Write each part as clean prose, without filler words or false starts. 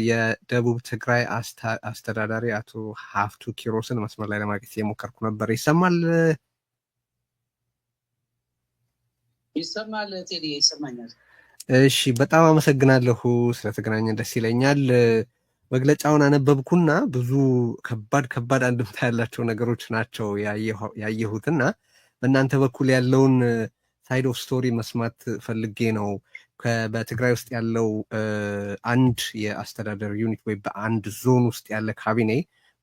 የደቡብ ትግራይ አስተዳዳሪ አቶ ሀፍቱ ኪሮስን መስመር ላይ ለማግኘት የሞከርኩ ነበር። ይሰማል? ይሰማል ቴዲ፣ ይሰማኛል። እሺ፣ በጣም አመሰግናለሁ ስለተገናኘን፣ ደስ ይለኛል። መግለጫውን አነበብኩና ብዙ ከባድ አንድምታ ያላቸው ነገሮች ናቸው ያየሁትና በእናንተ በኩል ያለውን ሳይድ ኦፍ ስቶሪ መስማት ፈልጌ ነው። በትግራይ ውስጥ ያለው አንድ የአስተዳደር ዩኒት ወይ በአንድ ዞን ውስጥ ያለ ካቢኔ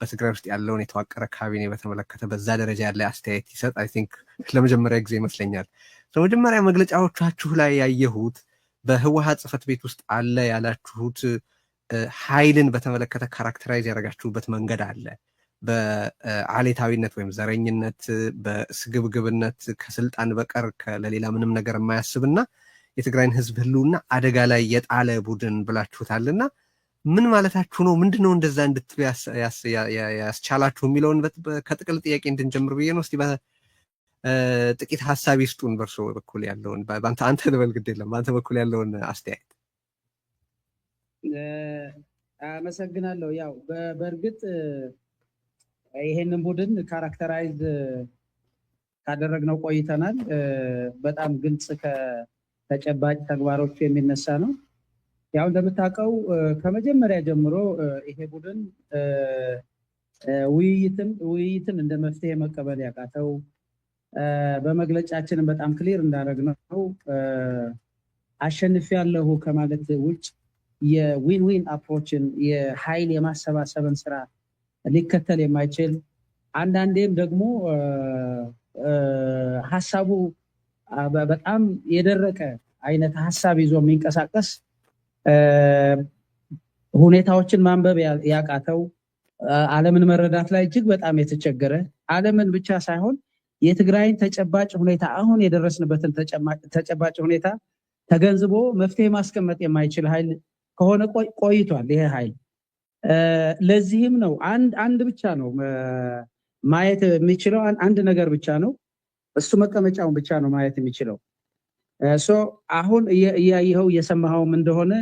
በትግራይ ውስጥ ያለውን የተዋቀረ ካቢኔ በተመለከተ በዛ ደረጃ ያለ አስተያየት ይሰጥ አይ ቲንክ ለመጀመሪያ ጊዜ ይመስለኛል። ለመጀመሪያ መግለጫዎቻችሁ ላይ ያየሁት በህወሓት ጽሕፈት ቤት ውስጥ አለ ያላችሁት ኃይልን በተመለከተ ካራክተራይዝ ያደረጋችሁበት መንገድ አለ። በአሌታዊነት ወይም ዘረኝነት፣ በስግብግብነት ከስልጣን በቀር ለሌላ ምንም ነገር የማያስብና የትግራይን ህዝብ ህልውና አደጋ ላይ የጣለ ቡድን ብላችሁታልና ምን ማለታችሁ ነው? ምንድነው እንደዛ እንድትሉ ያስቻላችሁ የሚለውን ከጥቅል ጥያቄ እንድንጀምር ብዬ ነው። እስቲ ጥቂት ሀሳብ ይስጡን በእርሶ በኩል ያለውን። አንተ ልበል፣ ግድ የለም በአንተ በኩል ያለውን አስተያየት። አመሰግናለሁ። ያው በእርግጥ ይሄንን ቡድን ካራክተራይዝ ካደረግነው ቆይተናል። በጣም ግልጽ ከተጨባጭ ተግባሮች የሚነሳ ነው። ያው እንደምታውቀው ከመጀመሪያ ጀምሮ ይሄ ቡድን ውይይትን እንደ መፍትሄ መቀበል ያቃተው፣ በመግለጫችንን በጣም ክሊር እንዳደረግነው አሸንፊያለሁ ከማለት ውጭ የዊን አፕሮችን የኃይል የማሰባሰብን ስራ ሊከተል የማይችል አንዳንዴም ደግሞ ሀሳቡ በጣም የደረቀ አይነት ሀሳብ ይዞ የሚንቀሳቀስ ሁኔታዎችን ማንበብ ያቃተው፣ ዓለምን መረዳት ላይ እጅግ በጣም የተቸገረ፣ ዓለምን ብቻ ሳይሆን የትግራይን ተጨባጭ ሁኔታ አሁን የደረስንበትን ተጨባጭ ሁኔታ ተገንዝቦ መፍትሄ ማስቀመጥ የማይችል ኃይል ከሆነ ቆይቷል። ይሄ ኃይል ለዚህም ነው አንድ ብቻ ነው ማየት የሚችለው፣ አንድ ነገር ብቻ ነው፣ እሱ መቀመጫውን ብቻ ነው ማየት የሚችለው። አሁን እያየኸው እየሰማኸውም እንደሆነ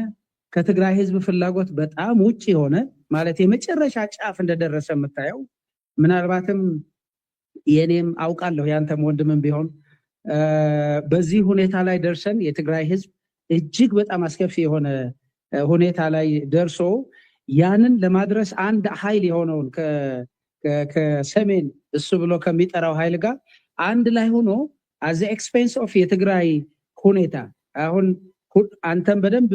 ከትግራይ ህዝብ ፍላጎት በጣም ውጭ የሆነ ማለት የመጨረሻ ጫፍ እንደደረሰ የምታየው፣ ምናልባትም የኔም አውቃለሁ ያንተም ወንድምም ቢሆን በዚህ ሁኔታ ላይ ደርሰን የትግራይ ህዝብ እጅግ በጣም አስከፊ የሆነ ሁኔታ ላይ ደርሶ ያንን ለማድረስ አንድ ኃይል የሆነውን ከሰሜን እሱ ብሎ ከሚጠራው ኃይል ጋር አንድ ላይ ሆኖ አዘ ኤክስፔንስ ኦፍ የትግራይ ሁኔታ አሁን አንተም በደንብ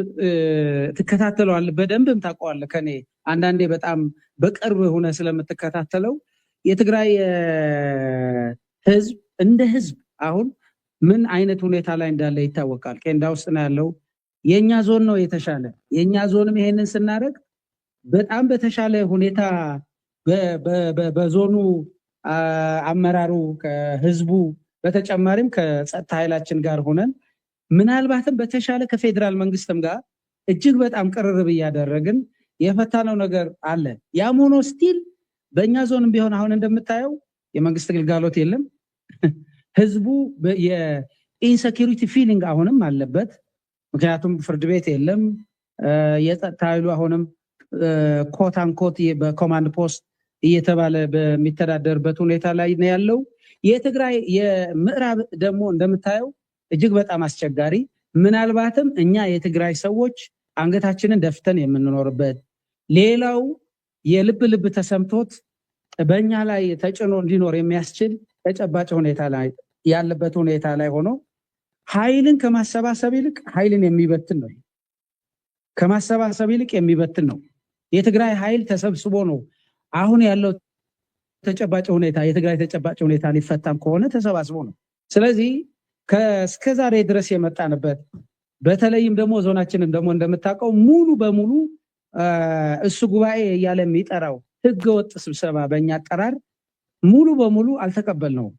ትከታተለዋለህ፣ በደንብም ታውቀዋለህ ከኔ አንዳንዴ በጣም በቅርብ ሆነ ስለምትከታተለው የትግራይ ህዝብ እንደ ህዝብ አሁን ምን አይነት ሁኔታ ላይ እንዳለ ይታወቃል። ኬንዳ ውስጥ ነው ያለው። የኛ ዞን ነው የተሻለ። የኛ ዞንም ይሄንን ስናደርግ በጣም በተሻለ ሁኔታ በዞኑ አመራሩ ከህዝቡ በተጨማሪም ከጸጥታ ኃይላችን ጋር ሆነን ምናልባትም በተሻለ ከፌዴራል መንግስትም ጋር እጅግ በጣም ቅርርብ እያደረግን የፈታነው ነገር አለ። ያም ሆኖ ስቲል በእኛ ዞንም ቢሆን አሁን እንደምታየው የመንግስት ግልጋሎት የለም። ህዝቡ የኢንሴኪሪቲ ፊሊንግ አሁንም አለበት። ምክንያቱም ፍርድ ቤት የለም። የጸጥታ ኃይሉ አሁንም ኮት አንኮት በኮማንድ ፖስት እየተባለ በሚተዳደርበት ሁኔታ ላይ ነው ያለው። የትግራይ የምዕራብ ደግሞ እንደምታየው እጅግ በጣም አስቸጋሪ፣ ምናልባትም እኛ የትግራይ ሰዎች አንገታችንን ደፍተን የምንኖርበት፣ ሌላው የልብ ተሰምቶት በእኛ ላይ ተጭኖ እንዲኖር የሚያስችል ተጨባጭ ሁኔታ ላይ ያለበት ሁኔታ ላይ ሆኖ ኃይልን ከማሰባሰብ ይልቅ ኃይልን የሚበትን ነው። ከማሰባሰብ ይልቅ የሚበትን ነው። የትግራይ ኃይል ተሰብስቦ ነው አሁን ያለው ተጨባጭ ሁኔታ፣ የትግራይ ተጨባጭ ሁኔታ ሊፈታም ከሆነ ተሰባስቦ ነው። ስለዚህ እስከዛሬ ድረስ የመጣንበት በተለይም ደግሞ ዞናችንን ደግሞ እንደምታውቀው ሙሉ በሙሉ እሱ ጉባኤ እያለ የሚጠራው ህገወጥ ስብሰባ በእኛ አጠራር ሙሉ በሙሉ አልተቀበልነውም።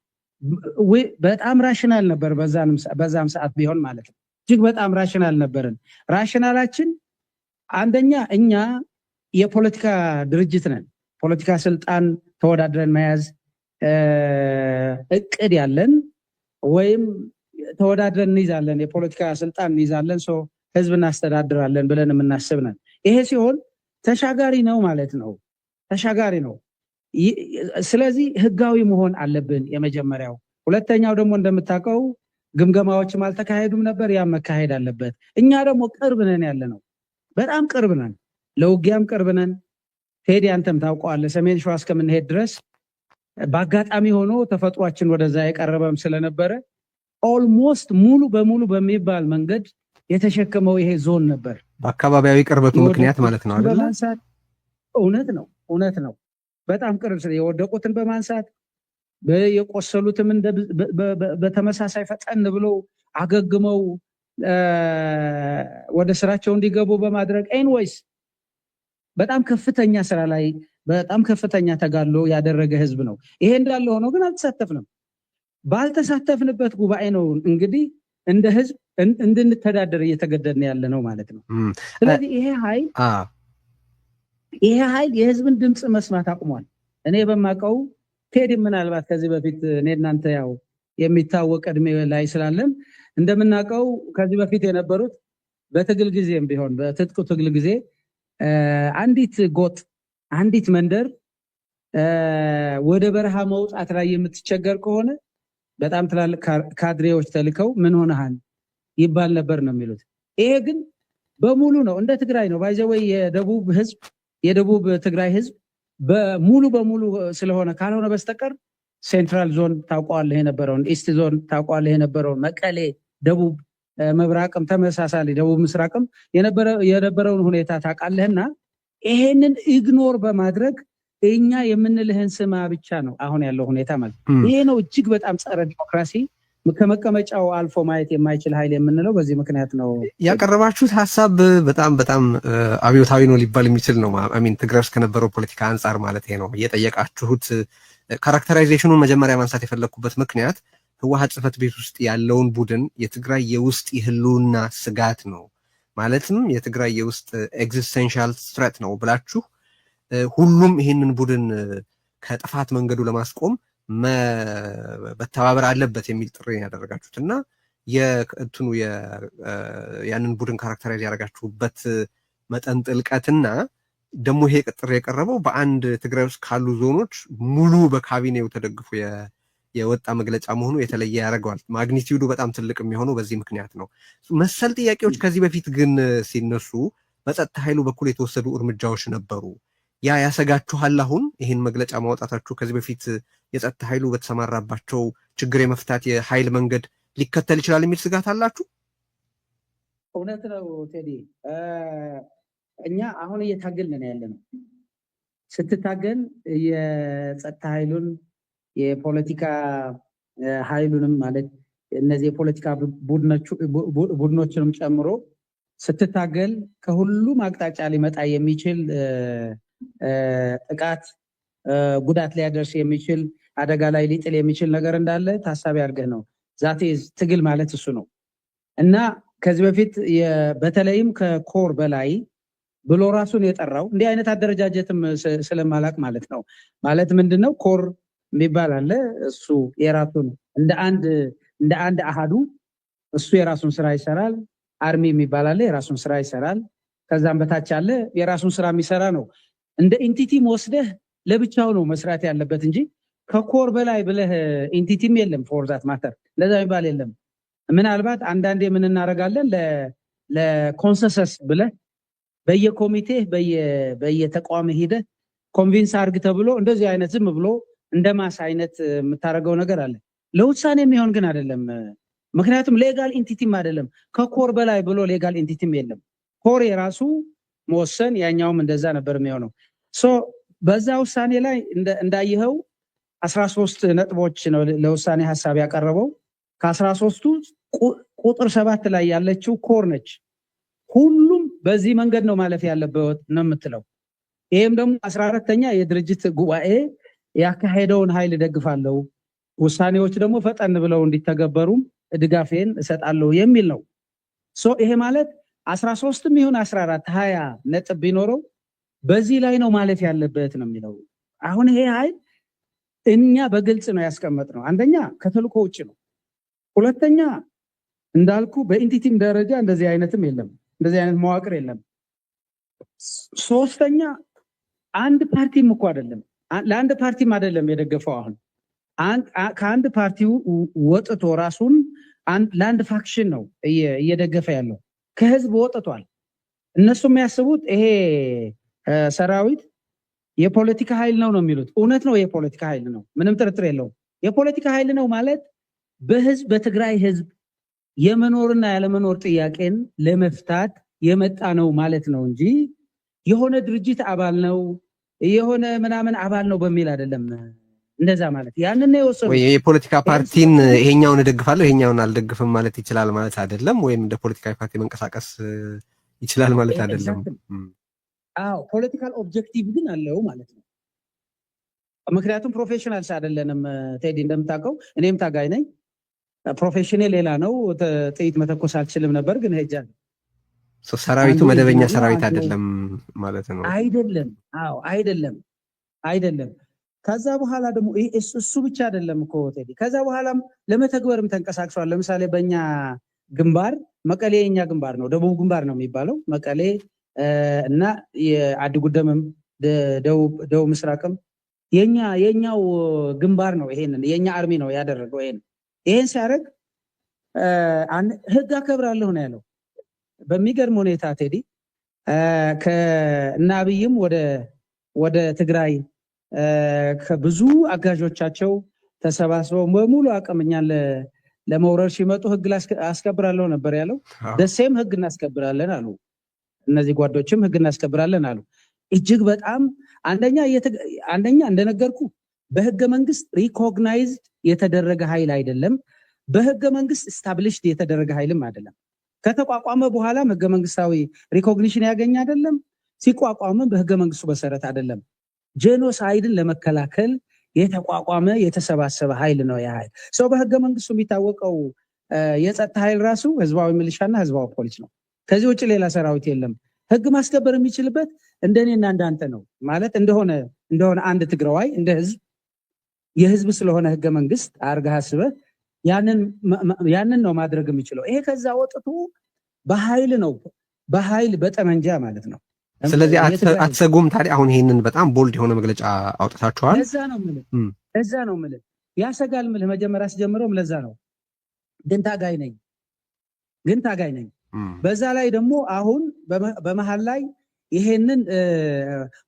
በጣም ራሽናል ነበር በዛም ሰዓት ቢሆን ማለት ነው። እጅግ በጣም ራሽናል ነበርን። ራሽናላችን አንደኛ እኛ የፖለቲካ ድርጅት ነን። ፖለቲካ ስልጣን ተወዳድረን መያዝ እቅድ ያለን ወይም ተወዳድረን እንይዛለን፣ የፖለቲካ ስልጣን እንይዛለን፣ ህዝብ እናስተዳድራለን ብለን የምናስብ ነን። ይሄ ሲሆን ተሻጋሪ ነው ማለት ነው። ተሻጋሪ ነው። ስለዚህ ህጋዊ መሆን አለብን የመጀመሪያው። ሁለተኛው ደግሞ እንደምታውቀው ግምገማዎችም አልተካሄዱም ነበር፣ ያም መካሄድ አለበት። እኛ ደግሞ ቅርብ ነን ያለ ነው፣ በጣም ቅርብ ነን፣ ለውጊያም ቅርብ ነን። ቴዲ አንተም ታውቀዋለህ፣ ሰሜን ሸዋ እስከምንሄድ ድረስ በአጋጣሚ ሆኖ ተፈጥሯችን ወደዛ የቀረበም ስለነበረ ኦልሞስት ሙሉ በሙሉ በሚባል መንገድ የተሸከመው ይሄ ዞን ነበር። በአካባቢያዊ ቅርበቱ ምክንያት ማለት ነው አይደል? እውነት ነው። በጣም ቅርብ የወደቁትን በማንሳት የቆሰሉትም በተመሳሳይ ፈጠን ብለው አገግመው ወደ ስራቸው እንዲገቡ በማድረግ ኤንዌይስ በጣም ከፍተኛ ስራ ላይ በጣም ከፍተኛ ተጋድሎ ያደረገ ህዝብ ነው። ይሄ እንዳለ ሆኖ ግን አልተሳተፍንም። ባልተሳተፍንበት ጉባኤ ነው እንግዲህ እንደ ህዝብ እንድንተዳደር እየተገደድን ያለ ነው ማለት ነው። ስለዚህ ይሄ ኃይል የህዝብን ድምፅ መስማት አቁሟል። እኔ በማውቀው ቴዲ ምናልባት ከዚህ በፊት እኔ እናንተ ያው የሚታወቅ እድሜ ላይ ስላለን እንደምናውቀው ከዚህ በፊት የነበሩት በትግል ጊዜም ቢሆን በትጥቁ ትግል ጊዜ አንዲት ጎጥ አንዲት መንደር ወደ በረሃ መውጣት ላይ የምትቸገር ከሆነ በጣም ትላልቅ ካድሬዎች ተልከው ምን ሆነሃል ይባል ነበር ነው የሚሉት። ይሄ ግን በሙሉ ነው፣ እንደ ትግራይ ነው ባይዘወይ የደቡብ ትግራይ ህዝብ በሙሉ በሙሉ ስለሆነ ካልሆነ በስተቀር ሴንትራል ዞን ታውቀዋለህ የነበረውን፣ ኢስት ዞን ታውቀዋለህ የነበረውን፣ መቀሌ፣ ደቡብ ምብራቅም ተመሳሳሊ ደቡብ ምስራቅም የነበረውን ሁኔታ ታውቃለህና ይሄንን ኢግኖር በማድረግ እኛ የምንልህን ስማ ብቻ ነው አሁን ያለው ሁኔታ ማለት ነው። ይሄ ነው እጅግ በጣም ጸረ ዲሞክራሲ ከመቀመጫው አልፎ ማየት የማይችል ኃይል የምንለው በዚህ ምክንያት ነው። ያቀረባችሁት ሀሳብ በጣም በጣም አብዮታዊ ነው ሊባል የሚችል ነው። አሚን ትግራይ ውስጥ ከነበረው ፖለቲካ አንጻር ማለት ነው። እየጠየቃችሁት ካራክተራይዜሽኑን መጀመሪያ ማንሳት የፈለግኩበት ምክንያት ህወሓት ጽሕፈት ቤት ውስጥ ያለውን ቡድን የትግራይ የውስጥ የህልውና ስጋት ነው ማለትም የትግራይ የውስጥ ኤግዚስተንሻል ስትሬት ነው ብላችሁ ሁሉም ይህንን ቡድን ከጥፋት መንገዱ ለማስቆም መተባበር አለበት የሚል ጥሪ ያደረጋችሁት እና ያንን ቡድን ካራክተራይዝ ያደረጋችሁበት መጠን ጥልቀትና ደግሞ ይሄ ጥሪ የቀረበው በአንድ ትግራይ ውስጥ ካሉ ዞኖች ሙሉ በካቢኔው ተደግፎ የወጣ መግለጫ መሆኑ የተለየ ያደርገዋል። ማግኒቲዩዱ በጣም ትልቅ የሚሆነው በዚህ ምክንያት ነው። መሰል ጥያቄዎች ከዚህ በፊት ግን ሲነሱ በጸጥታ ኃይሉ በኩል የተወሰዱ እርምጃዎች ነበሩ። ያ ያሰጋችኋል? አሁን ይህን መግለጫ ማውጣታችሁ ከዚህ በፊት የጸጥታ ኃይሉ በተሰማራባቸው ችግር የመፍታት የኃይል መንገድ ሊከተል ይችላል የሚል ስጋት አላችሁ? እውነት ነው ቴዲ። እኛ አሁን እየታገልን ያለ ነው። ስትታገል የጸጥታ ኃይሉን የፖለቲካ ኃይሉንም ማለት እነዚህ የፖለቲካ ቡድኖችንም ጨምሮ ስትታገል ከሁሉም አቅጣጫ ሊመጣ የሚችል ጥቃት፣ ጉዳት ሊያደርስ የሚችል አደጋ ላይ ሊጥል የሚችል ነገር እንዳለ ታሳቢ አድርገህ ነው። ዛቴ ትግል ማለት እሱ ነው እና ከዚህ በፊት በተለይም ከኮር በላይ ብሎ ራሱን የጠራው እንዲህ አይነት አደረጃጀትም ስለማላቅ ማለት ነው። ማለት ምንድነው ኮር የሚባል አለ። እሱ የራሱን እንደ አንድ አሃዱ እሱ የራሱን ስራ ይሰራል። አርሚ የሚባል አለ፣ የራሱን ስራ ይሰራል። ከዛም በታች አለ የራሱን ስራ የሚሰራ ነው። እንደ ኢንቲቲ ወስደህ ለብቻው ነው መስራት ያለበት እንጂ ከኮር በላይ ብለህ ኢንቲቲም የለም። ፎር ዛት ማተር ለዛ የሚባል የለም። ምናልባት አንዳንዴ ምን እናደርጋለን ለኮንሰንሰስ ብለህ በየኮሚቴ በየተቋም ሄደህ ኮንቪንስ አድርግ ተብሎ እንደዚህ አይነት ዝም ብሎ እንደማስ አይነት የምታደርገው ነገር አለ። ለውሳኔ የሚሆን ግን አይደለም። ምክንያቱም ሌጋል ኢንቲቲም አይደለም። ከኮር በላይ ብሎ ሌጋል ኢንቲቲም የለም። ኮር የራሱ መወሰን፣ ያኛውም እንደዛ ነበር የሚሆነው። በዛ ውሳኔ ላይ እንዳየኸው 13 ነጥቦች ነው ለውሳኔ ሀሳብ ያቀረበው። ከ13ቱ ቁጥር 7 ላይ ያለችው ኮር ነች። ሁሉም በዚህ መንገድ ነው ማለፍ ያለበት ነው የምትለው። ይሄም ደግሞ 14ተኛ የድርጅት ጉባኤ ያካሄደውን ኃይል ደግፋለሁ፣ ውሳኔዎች ደግሞ ፈጠን ብለው እንዲተገበሩም ድጋፌን እሰጣለሁ የሚል ነው። ይሄ ማለት 13ም ይሁን 14 20 ነጥብ ቢኖረው በዚህ ላይ ነው ማለፍ ያለበት ነው የሚለው። አሁን ይሄ ኃይል እኛ በግልጽ ነው ያስቀመጥነው። አንደኛ ከተልእኮ ውጭ ነው። ሁለተኛ እንዳልኩ በኢንቲቲም ደረጃ እንደዚህ አይነትም የለም፣ እንደዚህ አይነት መዋቅር የለም። ሶስተኛ አንድ ፓርቲም እኮ አይደለም ለአንድ ፓርቲም አይደለም የደገፈው። አሁን ከአንድ ፓርቲ ወጥቶ ራሱን ለአንድ ፋክሽን ነው እየደገፈ ያለው። ከህዝብ ወጥቷል። እነሱ የሚያስቡት ይሄ ሰራዊት የፖለቲካ ኃይል ነው የሚሉት። እውነት ነው፣ የፖለቲካ ኃይል ነው፣ ምንም ጥርጥር የለውም። የፖለቲካ ኃይል ነው ማለት በትግራይ ህዝብ የመኖርና ያለመኖር ጥያቄን ለመፍታት የመጣ ነው ማለት ነው እንጂ የሆነ ድርጅት አባል ነው የሆነ ምናምን አባል ነው በሚል አይደለም። እንደዛ ማለት ያንን ነው የወሰኑት። ወይ የፖለቲካ ፓርቲን ይሄኛውን እደግፋለሁ ይሄኛውን አልደግፍም ማለት ይችላል ማለት አይደለም። ወይም እንደ ፖለቲካዊ ፓርቲ መንቀሳቀስ ይችላል ማለት አይደለም። አዎ ፖለቲካል ኦብጀክቲቭ ግን አለው ማለት ነው። ምክንያቱም ፕሮፌሽናልስ አይደለንም ቴዲ፣ እንደምታውቀው እኔም ታጋይ ነኝ። ፕሮፌሽኔ ሌላ ነው። ጥይት መተኮስ አልችልም ነበር ግን ሄጃለሁ። ሰራዊቱ መደበኛ ሰራዊት አይደለም ማለት ነው። አይደለም። አዎ አይደለም። ከዛ በኋላ ደግሞ እሱ ብቻ አይደለም እኮ ቴዲ፣ ከዛ በኋላም ለመተግበርም ተንቀሳቅሷል። ለምሳሌ በእኛ ግንባር መቀሌ የኛ ግንባር ነው፣ ደቡብ ግንባር ነው የሚባለው። መቀሌ እና የአዲ ጉደምም ደቡብ ምስራቅም የኛው ግንባር ነው። ይሄንን የኛ አርሚ ነው ያደረገው። ይሄን ሲያደርግ ህግ አከብራለሁ ነው ያለው። በሚገርም ሁኔታ ቴዲ ከእነ አብይም ወደ ትግራይ ከብዙ አጋዦቻቸው ተሰባስበው በሙሉ አቅም እኛን ለመውረር ሲመጡ ህግ አስከብራለሁ ነበር ያለው። ደሴም ህግ እናስከብራለን አሉ። እነዚህ ጓዶችም ህግ እናስከብራለን አሉ። እጅግ በጣም አንደኛ እንደነገርኩ በህገ መንግስት ሪኮግናይዝድ የተደረገ ኃይል አይደለም። በህገ መንግስት ስታብሊሽድ የተደረገ ኃይልም አይደለም። ከተቋቋመ በኋላም ህገ መንግስታዊ ሪኮግኒሽን ያገኝ አይደለም። ሲቋቋምም በህገ መንግስቱ መሰረት አይደለም። ጄኖሳይድን ለመከላከል የተቋቋመ የተሰባሰበ ኃይል ነው። ያ ኃይል ሰው በህገ መንግስቱ የሚታወቀው የጸጥታ ኃይል ራሱ ህዝባዊ ሚሊሻና ህዝባዊ ፖሊስ ነው። ከዚህ ውጭ ሌላ ሰራዊት የለም። ህግ ማስከበር የሚችልበት እንደኔና እንዳንተ ነው ማለት እንደሆነ አንድ ትግራዋይ እንደ ህዝብ የህዝብ ስለሆነ ህገ መንግስት አርጋህ አስበህ ያንን ነው ማድረግ የሚችለው። ይሄ ከዛ ወጥቶ በኃይል ነው በጠመንጃ ማለት ነው። ስለዚህ አትሰጉም ታዲያ? አሁን ይሄንን በጣም ቦልድ የሆነ መግለጫ አውጥታችኋል። ለዛ ነው የምልህ ያሰጋል የምልህ መጀመሪያ አስጀምረውም ለዛ ነው። ግን ታጋይ ነኝ። በዛ ላይ ደግሞ አሁን በመሃል ላይ ይሄንን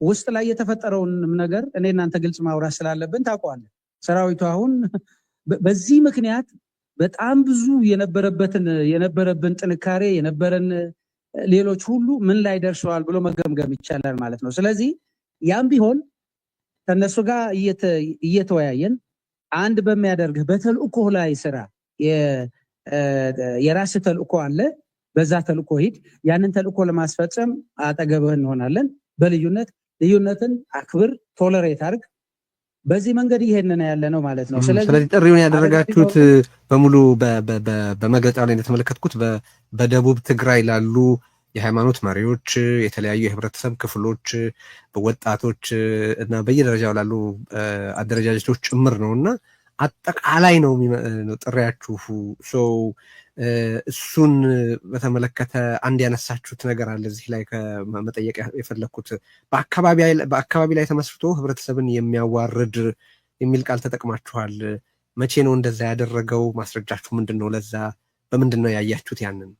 ውስጥ ላይ የተፈጠረውን ነገር እኔ እናንተ ግልጽ ማውራት ስላለብን ታውቀዋለህ። ሰራዊቱ አሁን በዚህ ምክንያት በጣም ብዙ የነበረብን ጥንካሬ የነበረን ሌሎች ሁሉ ምን ላይ ደርሰዋል ብሎ መገምገም ይቻላል ማለት ነው። ስለዚህ ያም ቢሆን ከነሱ ጋር እየተወያየን አንድ በሚያደርግህ በተልእኮ ላይ ስራ የራስ ተልእኮ አለ። በዛ ተልእኮ ሂድ። ያንን ተልእኮ ለማስፈጸም አጠገብህ እንሆናለን። ልዩነትን አክብር፣ ቶለሬት አድርግ። በዚህ መንገድ ይሄንን ያለ ነው ማለት ነው። ስለዚህ ጥሪውን ያደረጋችሁት በሙሉ በመግለጫው ላይ እንደተመለከትኩት በደቡብ ትግራይ ላሉ የሃይማኖት መሪዎች፣ የተለያዩ የህብረተሰብ ክፍሎች፣ ወጣቶች እና በየደረጃው ላሉ አደረጃጀቶች ጭምር ነው እና አጠቃላይ ነው ጥሪያችሁ። እሱን በተመለከተ አንድ ያነሳችሁት ነገር አለ እዚህ ላይ ከመጠየቅ የፈለግኩት። በአካባቢ ላይ ተመስርቶ ህብረተሰብን የሚያዋርድ የሚል ቃል ተጠቅማችኋል። መቼ ነው እንደዛ ያደረገው? ማስረጃችሁ ምንድን ነው? ለዛ በምንድን ነው ያያችሁት? ያንን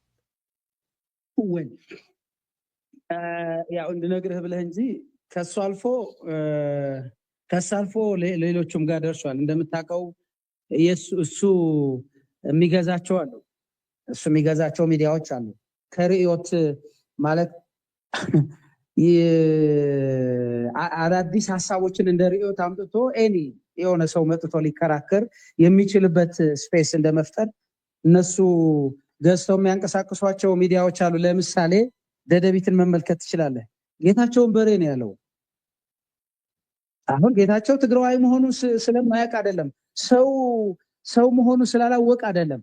ያው እንድነግርህ ብለህ እንጂ ከሱ አልፎ ሌሎቹም ጋር ደርሷል። እንደምታውቀው እሱ የሚገዛቸው አሉ። እሱ የሚገዛቸው ሚዲያዎች አሉ። ከርዕዮት ማለት አዳዲስ ሀሳቦችን እንደ ርዕዮት አምጥቶ የሆነ ሰው መጥቶ ሊከራከር የሚችልበት ስፔስ እንደመፍጠር እነሱ ገዝተው የሚያንቀሳቅሷቸው ሚዲያዎች አሉ። ለምሳሌ ደደቢትን መመልከት ትችላለህ። ጌታቸውን በሬ ነው ያለው። አሁን ጌታቸው ትግራዋይ መሆኑ ስለማያውቅ አይደለም፣ ሰው መሆኑ ስላላወቅ አይደለም።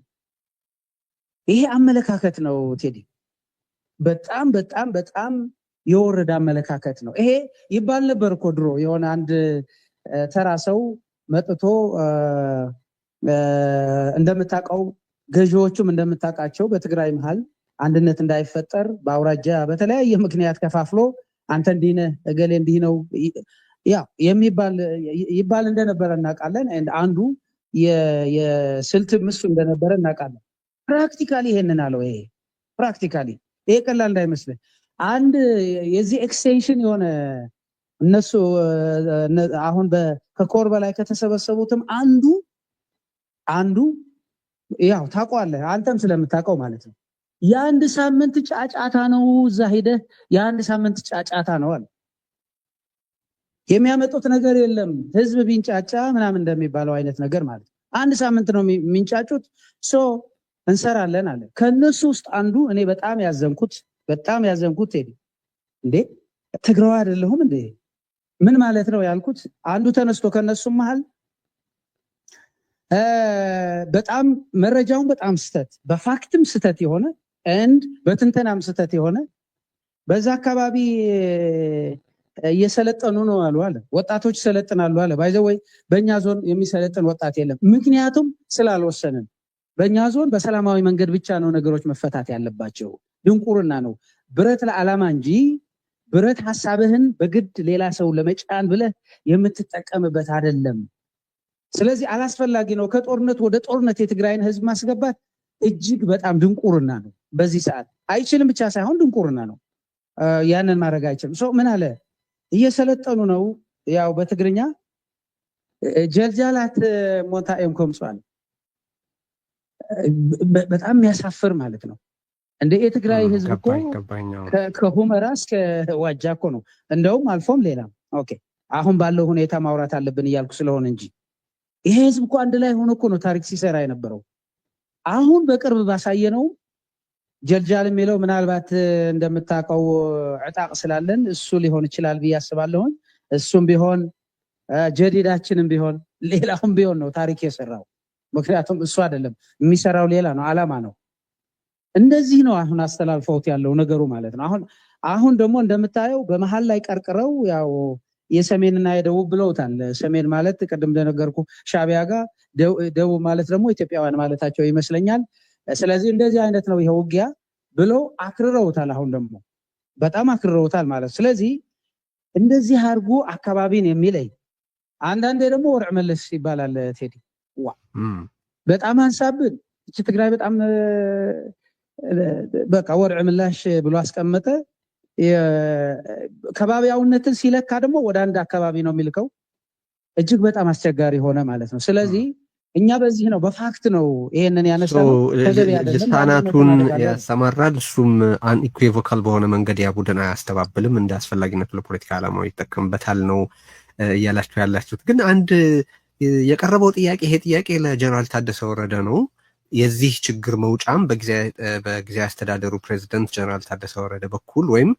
ይሄ አመለካከት ነው ቴዲ፣ በጣም በጣም በጣም የወረደ አመለካከት ነው። ይሄ ይባል ነበር እኮ ድሮ። የሆነ አንድ ተራ ሰው መጥቶ እንደምታውቀው ገዢዎቹም እንደምታውቃቸው በትግራይ መሃል አንድነት እንዳይፈጠር በአውራጃ በተለያየ ምክንያት ከፋፍሎ አንተ እንዲህ ነህ እገሌ እንዲህ ነው ያው ይባል እንደነበረ እናውቃለን። አንዱ የስልት ምሱ እንደነበረ እናውቃለን። ፕራክቲካሊ ይሄንን አለው። ይሄ ፕራክቲካሊ ይሄ ቀላል እንዳይመስልህ። አንድ የዚህ ኤክስቴንሽን የሆነ እነሱ አሁን ከኮር በላይ ከተሰበሰቡትም አንዱ ያው ታውቀዋለህ፣ አንተም ስለምታውቀው ማለት ነው። የአንድ ሳምንት ጫጫታ ነው። እዛ ሄደህ የአንድ ሳምንት ጫጫታ ነው አለ። የሚያመጡት ነገር የለም። ህዝብ ቢንጫጫ ምናምን እንደሚባለው አይነት ነገር ማለት ነው። አንድ ሳምንት ነው የሚንጫጩት። እንሰራለን አለ። ከነሱ ውስጥ አንዱ እኔ በጣም ያዘንኩት ቴዲ እንዴ ትግራዋ አይደለሁም እንዴ ምን ማለት ነው ያልኩት፣ አንዱ ተነስቶ ከነሱም መሃል በጣም መረጃውን በጣም ስተት በፋክትም ስተት የሆነ እንድ በትንተናም ስተት የሆነ በዛ አካባቢ እየሰለጠኑ ነው አለ። ወጣቶች ይሰለጥናሉ አለ። ባይዘው ወይ በእኛ ዞን የሚሰለጥን ወጣት የለም። ምክንያቱም ስላልወሰንን በእኛ ዞን በሰላማዊ መንገድ ብቻ ነው ነገሮች መፈታት ያለባቸው። ድንቁርና ነው። ብረት ለዓላማ እንጂ ብረት ሐሳብህን በግድ ሌላ ሰው ለመጫን ብለህ የምትጠቀምበት አይደለም። ስለዚህ አላስፈላጊ ነው። ከጦርነት ወደ ጦርነት የትግራይን ህዝብ ማስገባት እጅግ በጣም ድንቁርና ነው። በዚህ ሰዓት አይችልም ብቻ ሳይሆን ድንቁርና ነው። ያንን ማድረግ አይችልም። ምን አለ እየሰለጠኑ ነው። ያው በትግርኛ ጀልጃላት ሞታ ኤምኮምጿል በጣም የሚያሳፍር ማለት ነው። እንደ የትግራይ ህዝብ እኮ ከሁመራ እስከ ዋጃ እኮ ነው። እንደውም አልፎም ሌላም ኦኬ አሁን ባለው ሁኔታ ማውራት አለብን እያልኩ ስለሆነ እንጂ ይሄ ህዝብ እኮ አንድ ላይ ሆኖ እኮ ነው ታሪክ ሲሰራ የነበረው። አሁን በቅርብ ባሳየነው ጀልጃል የሚለው ምናልባት እንደምታውቀው ዕጣቅ ስላለን እሱ ሊሆን ይችላል ብዬ አስባለሁ። እሱም ቢሆን ጀዲዳችንም ቢሆን ሌላውም ቢሆን ነው ታሪክ የሰራው። ምክንያቱም እሱ አይደለም የሚሰራው ሌላ ነው፣ አላማ ነው። እንደዚህ ነው አሁን አስተላልፈውት ያለው ነገሩ ማለት ነው። አሁን ደግሞ እንደምታየው በመሃል ላይ ቀርቅረው ያው የሰሜንና የደቡብ ብለውታል። ሰሜን ማለት ቅድም እንደነገርኩ ሻዕቢያ ጋር፣ ደቡብ ማለት ደግሞ ኢትዮጵያውያን ማለታቸው ይመስለኛል። ስለዚህ እንደዚህ አይነት ነው ይሄ ውጊያ ብለው አክርረውታል። አሁን ደግሞ በጣም አክርረውታል ማለት። ስለዚህ እንደዚህ አድርጎ አካባቢን የሚለይ አንዳንዴ ደግሞ ወርዕ መለስ ይባላል። ቴዲ በጣም አንሳብን እቺ ትግራይ በጣም በቃ ወርዕ ምላሽ ብሎ አስቀመጠ። ከባቢያውነትን ሲለካ ደግሞ ወደ አንድ አካባቢ ነው የሚልከው። እጅግ በጣም አስቸጋሪ ሆነ ማለት ነው። ስለዚህ እኛ በዚህ ነው በፋክት ነው ይሄንን ያነሳው። ልሳናቱን ያሰማራል። እሱም አንኢኩቮካል በሆነ መንገድ ያ ቡድን አያስተባብልም፣ እንደ አስፈላጊነቱ ለፖለቲካ ዓላማው ይጠቀምበታል ነው እያላችሁ ያላችሁት። ግን አንድ የቀረበው ጥያቄ ይሄ ጥያቄ ለጀነራል ታደሰ ወረደ ነው። የዚህ ችግር መውጫም በጊዜያዊ አስተዳደሩ ፕሬዚደንት ጀነራል ታደሰ ወረደ በኩል ወይም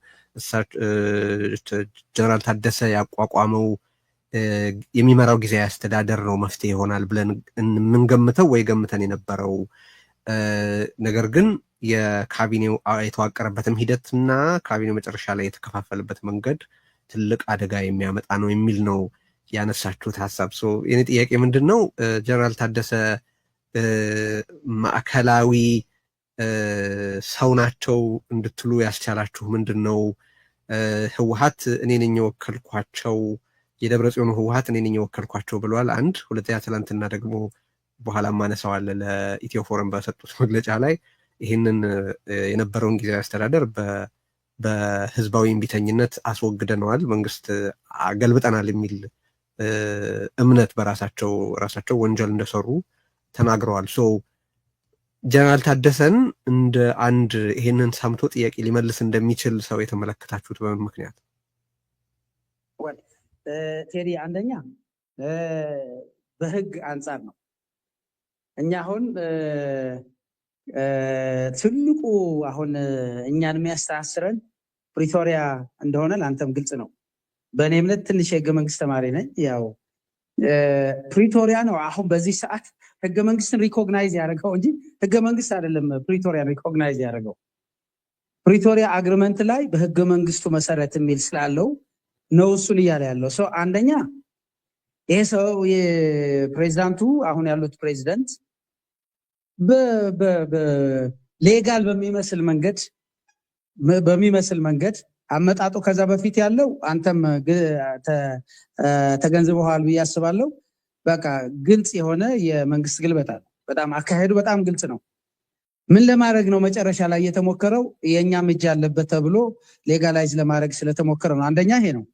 ጀነራል ታደሰ ያቋቋመው የሚመራው ጊዜያዊ አስተዳደር ነው መፍትሄ ይሆናል ብለን የምንገምተው ወይ ገምተን የነበረው ነገር ግን የካቢኔው የተዋቀረበትም ሂደትና ካቢኔው መጨረሻ ላይ የተከፋፈለበት መንገድ ትልቅ አደጋ የሚያመጣ ነው የሚል ነው ያነሳችሁት ሀሳብ። የኔ ጥያቄ ምንድን ነው ጀነራል ታደሰ ማዕከላዊ ሰው ናቸው እንድትሉ ያስቻላችሁ ምንድን ነው? ህወሓት እኔ ነኝ የወከልኳቸው፣ የደብረ ጽዮኑ ህወሓት እኔ ነኝ የወከልኳቸው ብለዋል። አንድ ሁለተኛ፣ ትላንትና ደግሞ በኋላ ማነሳዋለ ለኢትዮ ፎረም በሰጡት መግለጫ ላይ ይህንን የነበረውን ጊዜያዊ አስተዳደር በህዝባዊ እምቢተኝነት አስወግደነዋል፣ መንግስት ገልብጠናል የሚል እምነት በራሳቸው ወንጀል እንደሰሩ ተናግረዋል። ጀነራል ታደሰን እንደ አንድ ይሄንን ሰምቶ ጥያቄ ሊመልስ እንደሚችል ሰው የተመለከታችሁት በምን ምክንያት? ቴዲ አንደኛ በህግ አንጻር ነው። እኛ አሁን ትልቁ አሁን እኛን የሚያስተሳስረን ፕሪቶሪያ እንደሆነ ለአንተም ግልጽ ነው። በእኔ እምነት ትንሽ የህገ መንግስት ተማሪ ነኝ። ያው ፕሪቶሪያ ነው አሁን በዚህ ሰዓት ህገ መንግስትን ሪኮግናይዝ ያደረገው እንጂ ህገ መንግስት አይደለም ፕሪቶሪያ ሪኮግናይዝ ያደረገው። ፕሪቶሪያ አግሪመንት ላይ በህገ መንግስቱ መሰረት የሚል ስላለው ነው እሱን እያለ ያለው ሰው። አንደኛ ይሄ ሰው የፕሬዚዳንቱ አሁን ያሉት ፕሬዚደንት ሌጋል በሚመስል መንገድ አመጣጡ ከዛ በፊት ያለው አንተም ተገንዝበዋል ብዬ አስባለሁ። በቃ ግልጽ የሆነ የመንግስት ግልበጣ በጣም አካሄዱ በጣም ግልጽ ነው። ምን ለማድረግ ነው መጨረሻ ላይ የተሞከረው? የእኛም እጅ አለበት ተብሎ ሌጋላይዝ ለማድረግ ስለተሞከረ ነው። አንደኛ ይሄ ነው።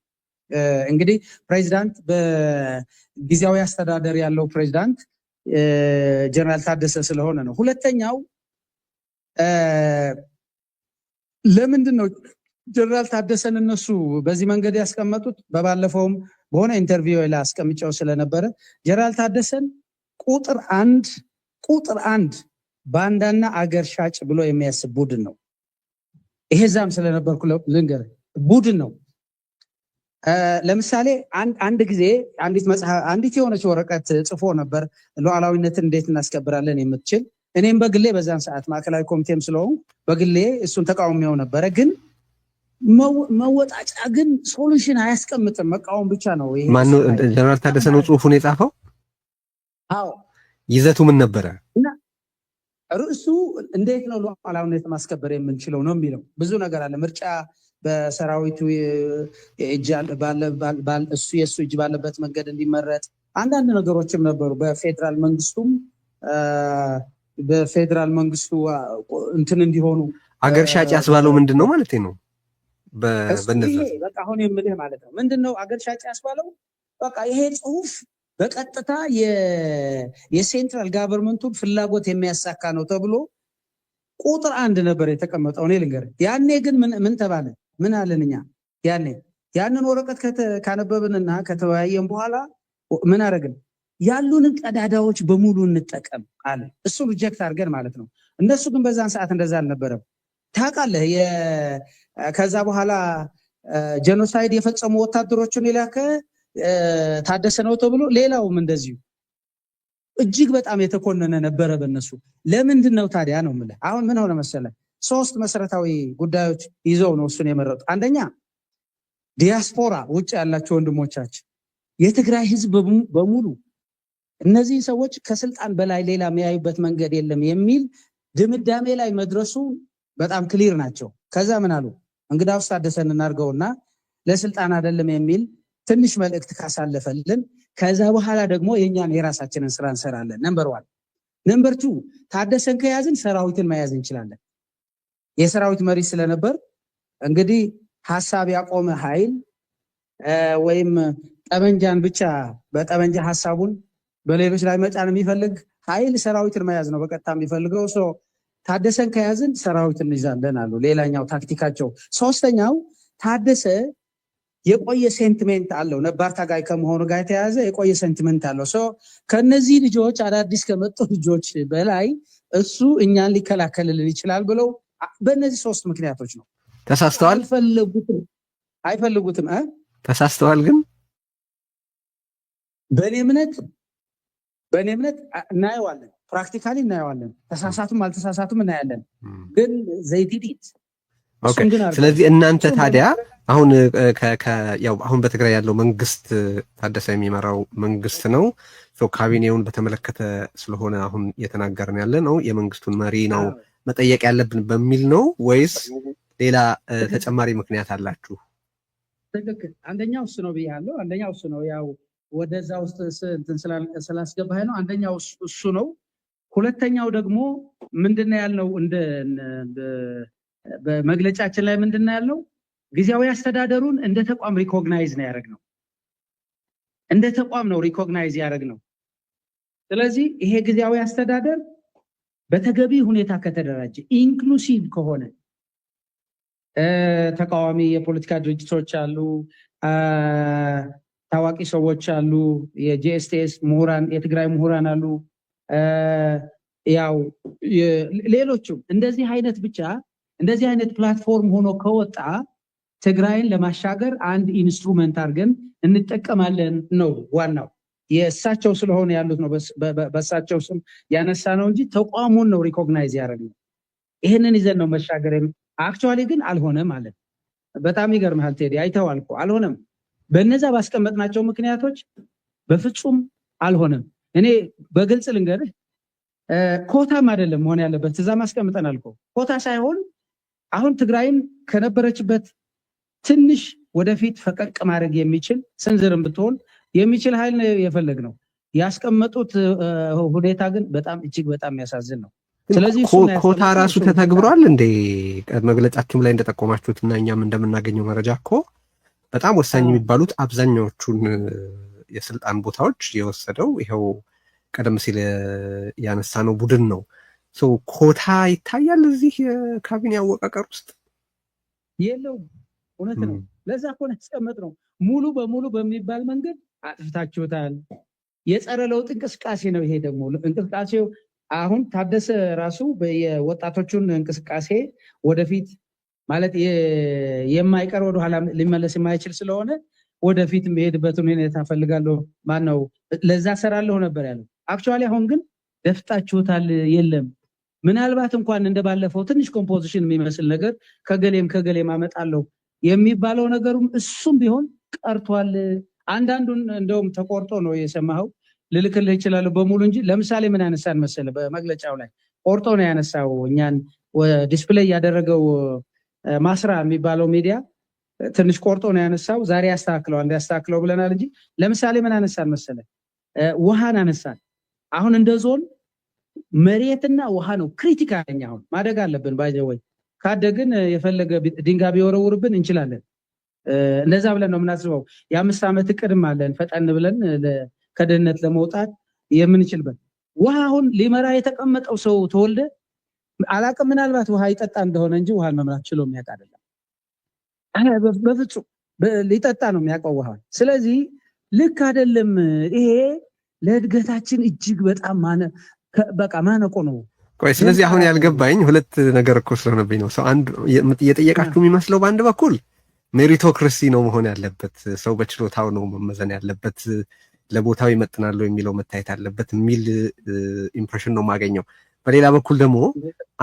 እንግዲህ ፕሬዚዳንት በጊዜያዊ አስተዳደር ያለው ፕሬዚዳንት ጀነራል ታደሰ ስለሆነ ነው። ሁለተኛው ለምንድን ነው ጀነራል ታደሰን እነሱ በዚህ መንገድ ያስቀመጡት? በባለፈውም በሆነ ኢንተርቪው ላይ አስቀምጨው ስለነበረ ጀነራል ታደሰን ቁጥር አንድ ባንዳና አገር ሻጭ ብሎ የሚያስብ ቡድን ነው። ይሄዛም ስለነበርኩ ልንገር ቡድን ነው። ለምሳሌ አንድ ጊዜ አንዲት የሆነች ወረቀት ጽፎ ነበር፣ ሉዓላዊነትን እንዴት እናስከብራለን የምትችል። እኔም በግሌ በዛን ሰዓት ማዕከላዊ ኮሚቴም ስለሆኑ በግሌ እሱን ተቃውሜው ነበረ። ግን መወጣጫ ግን ሶሉሽን አያስቀምጥም፣ መቃወም ብቻ ነው። ማነው ጀነራል ታደሰ ነው ጽሁፉን የጻፈው? አዎ። ይዘቱ ምን ነበረ? ርዕሱ እንዴት ነው ሉዓላዊነት ማስከበር የምንችለው ነው የሚለው። ብዙ ነገር አለ። ምርጫ በሰራዊቱ የእሱ እጅ ባለበት መንገድ እንዲመረጥ አንዳንድ ነገሮችም ነበሩ። በፌዴራል መንግስቱ እንትን እንዲሆኑ አገር ሻጭ ያስባለው ምንድን ነው ማለት ነው? በቃ አሁን የምልህ ማለት ነው ምንድን ነው አገር ሻጭ ያስባለው? በቃ ይሄ ጽሁፍ በቀጥታ የሴንትራል ጋቨርንመንቱን ፍላጎት የሚያሳካ ነው ተብሎ ቁጥር 1 ነበር የተቀመጠው። እኔ ልንገርህ፣ ያኔ ግን ምን ተባለ? ምን አለን እኛ ያንን ወረቀት ካነበብንና ከተወያየን በኋላ ምን አደረግን? ያሉንን ቀዳዳዎች በሙሉ እንጠቀም አለ። እሱ ሪጀክት አድርገን ማለት ነው። እነሱ ግን በዛን ሰዓት እንደዛ አልነበረም። ታውቃለህ፣ ከዛ በኋላ ጄኖሳይድ የፈጸሙ ወታደሮችን የላከ ታደሰ ነው ተብሎ ሌላውም እንደዚሁ እጅግ በጣም የተኮነነ ነበረ በእነሱ። ለምንድን ነው ታዲያ ነው የምልህ። አሁን ምን ሆነ መሰለህ፣ 3 መሰረታዊ ጉዳዮች ይዘው ነው እሱን የመረጡ። አንደኛ ዲያስፖራ ውጭ ያላቸው ወንድሞቻችን፣ የትግራይ ህዝብ በሙሉ እነዚህ ሰዎች ከስልጣን በላይ ሌላ የሚያዩበት መንገድ የለም የሚል ድምዳሜ ላይ መድረሱ በጣም ክሊር ናቸው። ከዛ ምን አሉ? እንግዳውስ ታደሰን እናድርገውና ለስልጣን አይደለም የሚል ትንሽ መልእክት ካሳለፈልን ከዛ በኋላ ደግሞ የኛን የራሳችንን ስራ እንሰራለን። ነምበር 1 ነምበር 2 ታደሰን ከያዝን ሰራዊትን መያዝ እንችላለን። የሰራዊት መሪ ስለነበር እንግዲህ ሐሳብ ያቆመ ኃይል ወይም ጠመንጃን ብቻ በጠመንጃ ሐሳቡን በሌሎች ላይ መጫን የሚፈልግ ኃይል ሰራዊትን መያዝ ነው በቀጥታ የሚፈልገው። ታደሰን ከያዝን ሰራዊትን እንይዛለን አሉ። ሌላኛው ታክቲካቸው። ሶስተኛው ታደሰ የቆየ ሴንቲሜንት አለው። ነባር ታጋይ ከመሆኑ ጋር የተያያዘ የቆየ ሴንቲሜንት አለው። ከነዚህ ልጆች አዳዲስ ከመጡ ልጆች በላይ እሱ እኛን ሊከላከልልን ይችላል ብለው በእነዚህ 3 ምክንያቶች ነው። ተሳስተዋል? አይፈልጉትም። ተሳስተዋል ግን በእኔ እምነት እናየዋለን፣ ፕራክቲካሊ እናየዋለን። ተሳሳቱም አልተሳሳቱም እናያለን። ግን ዘይዲዲት ስለዚህ እናንተ ታዲያ አሁን አሁን በትግራይ ያለው መንግስት ታደሰ የሚመራው መንግስት ነው። ካቢኔውን በተመለከተ ስለሆነ አሁን እየተናገርን ያለ ነው። የመንግስቱን መሪ ነው መጠየቅ ያለብን በሚል ነው ወይስ ሌላ ተጨማሪ ምክንያት አላችሁ? ትክክል። አንደኛው እሱ ነው ብያለሁ። አንደኛው እሱ ነው። ያው ወደዛ ውስጥ ስላስገባህ ነው። አንደኛው እሱ ነው። ሁለተኛው ደግሞ ምንድነው ያልነው? በመግለጫችን ላይ ምንድነው ያልነው? ጊዜያዊ አስተዳደሩን እንደ ተቋም ሪኮግናይዝ ነው ያደረግነው። እንደ ተቋም ነው ሪኮግናይዝ ያደረግነው። ስለዚህ ይሄ ጊዜያዊ አስተዳደር በተገቢ ሁኔታ ከተደራጀ፣ ኢንክሉሲቭ ከሆነ፣ ተቃዋሚ የፖለቲካ ድርጅቶች አሉ፣ ታዋቂ ሰዎች አሉ፣ የጂኤስቲኤስ ምሁራን፣ የትግራይ ምሁራን አሉ፣ ያው ሌሎችም እንደዚህ አይነት ፕላትፎርም ሆኖ ከወጣ ትግራይን ለማሻገር አንድ ኢንስትሩመንት አድርገን እንጠቀማለን ነው ዋናው። የእሳቸው ስለሆነ ያሉት ነው በእሳቸው ስም ያነሳ ነው እንጂ ተቋሙን ነው ሪኮግናይዝ ያደረግነው። ይህንን ይዘን ነው መሻገር። አክቹዋሊ ግን አልሆነም ማለት በጣም ይገርምሃል ቴዲ፣ አይተዋል እኮ አልሆነም። በነዛ ባስቀመጥናቸው ምክንያቶች በፍጹም አልሆነም። እኔ በግልጽ ልንገርህ፣ ኮታም አይደለም መሆን ያለበት። እዛ ማስቀምጠናል እኮ ኮታ ሳይሆን አሁን ትግራይን ከነበረችበት ትንሽ ወደፊት ፈቀቅ ማድረግ የሚችል ስንዝርም ብትሆን የሚችል ኃይል ነው የፈለግነው። ያስቀመጡት ሁኔታ ግን በጣም እጅግ በጣም የሚያሳዝን ነው። ስለዚህ ኮታ ራሱ ተተግብሯል እንዴ? መግለጫችሁም ላይ እንደጠቆማችሁት እና እኛም እንደምናገኘው መረጃ እኮ በጣም ወሳኝ የሚባሉት አብዛኛዎቹን የስልጣን ቦታዎች የወሰደው ይኸው ቀደም ሲል ያነሳነው ቡድን ነው። ኮታ ይታያል እዚህ የካቢኔ አወቃቀር ውስጥ የለውም። እውነት ነው። ለዛ እኮ ነው ያስቀመጥነው። ሙሉ በሙሉ በሚባል መንገድ አጥፍታችሁታል። የጸረ ለውጥ እንቅስቃሴ ነው ይሄ። ደግሞ እንቅስቃሴው አሁን ታደሰ ራሱ የወጣቶቹን እንቅስቃሴ ወደፊት ማለት የማይቀር ወደኋላ ሊመለስ የማይችል ስለሆነ ወደፊት የሚሄድበትን ሁኔታ ፈልጋለሁ ማነው ለዛ ሰራለሁ ነበር ያለው። አክቹዋሊ አሁን ግን ደፍጣችሁታል። የለም ምናልባት እንኳን እንደባለፈው ትንሽ ኮምፖዚሽን የሚመስል ነገር ከገሌም አመጣለሁ የሚባለው ነገሩም እሱም ቢሆን ቀርቷል። አንዳንዱን እንደውም ተቆርጦ ነው የሰማኸው። ልልክልህ ይችላል በሙሉ እንጂ ለምሳሌ ምን ያነሳን መሰለ በመግለጫው ላይ ቆርጦ ነው ያነሳው። እኛን ዲስፕሌይ ያደረገው ማስራ የሚባለው ሚዲያ ትንሽ ቆርጦ ነው ያነሳው። ዛሬ ያስተካክለው ብለናል እንጂ ለምሳሌ ምን አነሳን መሰለ ውሃን አነሳን። አሁን እንደ ዞን መሬትና ውሃ ነው ክሪቲካል። አሁን ማደግ አለብን። ባይዘወይ ካደግን የፈለገ ድንጋይ ቢወረውርብን እንችላለን። እንደዛ ብለን ነው የምናስበው። የ5 ዓመት እቅድም አለን ፈጠን ብለን ከድህነት ለመውጣት የምንችልበት። ውሃ አሁን ሊመራ የተቀመጠው ሰው ተወልደ አላቅም ምናልባት ውሃ ይጠጣ እንደሆነ እንጂ ውሃን መምራት ችሎ የሚያውቅ አይደለም። በፍጹም ሊጠጣ ነው የሚያውቀው ውሃ። ስለዚህ ልክ አይደለም ይሄ። ለእድገታችን እጅግ በጣም ማነቆ ነው። ቆይ ስለዚህ አሁን ያልገባኝ ሁለት ነገር እኮ ስለሆነብኝ ነው። ሰው አንድ እየጠየቃችሁ የሚመስለው በአንድ በኩል ሜሪቶክራሲ ነው መሆን ያለበት፣ ሰው በችሎታው ነው መመዘን ያለበት፣ ለቦታው ይመጥናሉ የሚለው መታየት አለበት የሚል ኢምፕሬሽን ነው የማገኘው። በሌላ በኩል ደግሞ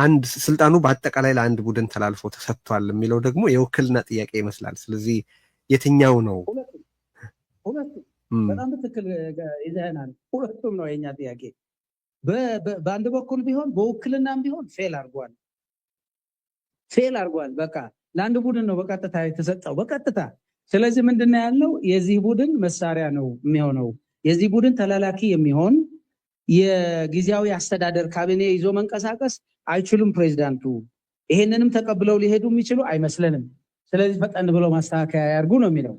አንድ ስልጣኑ በአጠቃላይ ለአንድ ቡድን ተላልፎ ተሰጥቷል የሚለው ደግሞ የውክልና ጥያቄ ይመስላል። ስለዚህ የትኛው ነው? በጣም ትክክል ይዘህናል። ሁለቱም ነው የኛ ጥያቄ። በአንድ በኩል ቢሆን በውክልናም ቢሆን ፌል አድርጓል። በቃ ለአንድ ቡድን ነው በቀጥታ የተሰጠው በቀጥታ። ስለዚህ ምንድነው ያለው? የዚህ ቡድን መሳሪያ ነው የሚሆነው። የዚህ ቡድን ተላላኪ የሚሆን የጊዜያዊ አስተዳደር ካቢኔ ይዞ መንቀሳቀስ አይችሉም ፕሬዚዳንቱ። ይሄንንም ተቀብለው ሊሄዱ የሚችሉ አይመስለንም። ስለዚህ ፈጠን ብለው ማስተካከያ ያርጉ ነው የሚለው።